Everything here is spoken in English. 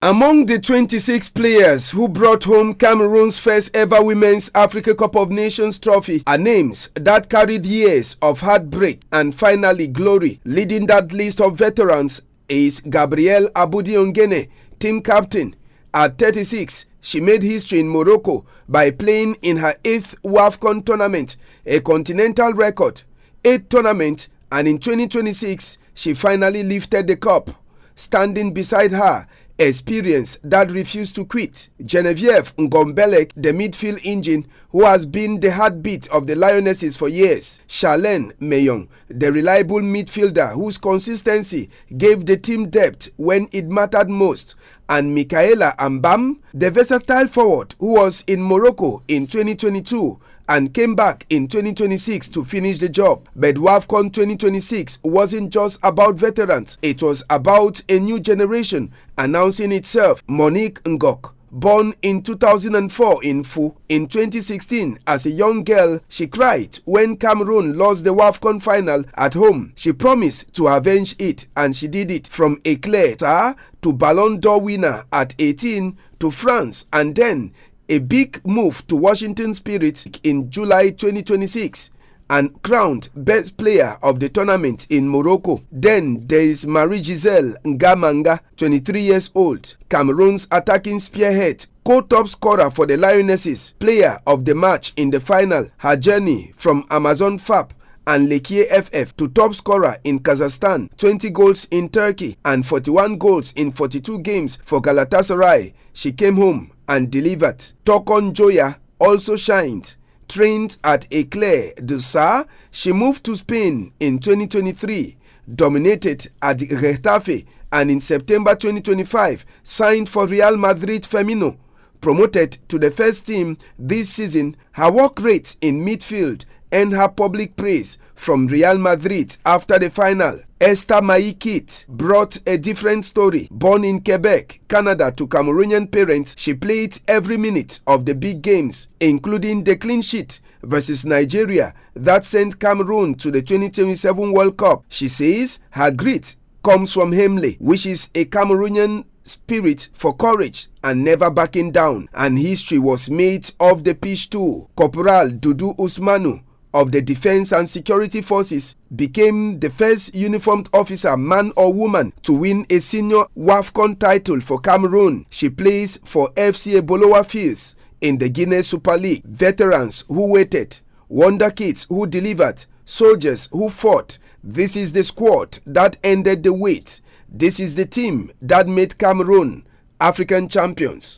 Among the 26 players who brought home Cameroon's first ever Women's Africa Cup of Nations trophy are names that carried years of heartbreak and finally glory. Leading that list of veterans is Gabrielle Abudi-Ongene, team captain. At 36, she made history in Morocco by playing in her 8th Wafcon tournament, a continental record. 8 tournaments, and in 2026, she finally lifted the cup. Standing beside her, experience that refused to quit, Genevieve Ngombelek, the midfield engine who has been the heartbeat of the Lionesses for years, Charlene Mayong, the reliable midfielder whose consistency gave the team depth when it mattered most, and Michaela Ambam, the versatile forward who was in Morocco in 2022 and came back in 2026 to finish the job. But Wafcon 2026 wasn't just about veterans, it was about a new generation announcing itself. Monique Ngok, born in 2004 in Fu, in 2016 as a young girl, she cried when Cameroon lost the Wafcon final at home. She promised to avenge it, and she did it. From Eclair to Ballon d'Or winner at 18 to France, and then a big move to Washington Spirit in July 2026 and crowned best player of the tournament in Morocco. Then there is Marie-Giselle Ngamanga, 23 years old, Cameroon's attacking spearhead, co-top scorer for the Lionesses, player of the match in the final. Her journey from Amazon FAP and Lekier FF to top scorer in Kazakhstan, 20 goals in Turkey and 41 goals in 42 games for Galatasaray. She came home and delivered. Tokon Joya also shined. Trained at Eclair de Sa, she moved to Spain in 2023, dominated at Getafe, and in September 2025 signed for Real Madrid Femino. Promoted to the first team this season, her work rate in midfield earned her public praise from Real Madrid after the final. Esther Maikit brought a different story. Born in Quebec, Canada to Cameroonian parents, she played every minute of the big games, including the clean sheet versus Nigeria that sent Cameroon to the 2027 World Cup. She says her grit comes from Hemle, which is a Cameroonian spirit for courage and never backing down. And history was made off the pitch too. Corporal Dudu Usmanu of the Defense and Security Forces became the first uniformed officer, man or woman, to win a senior Wafcon title for Cameroon. She plays for FC Bolowa Fils in the Guinea Super League. Veterans who waited, wonder kids who delivered, soldiers who fought. This is the squad that ended the wait. This is the team that made Cameroon African champions.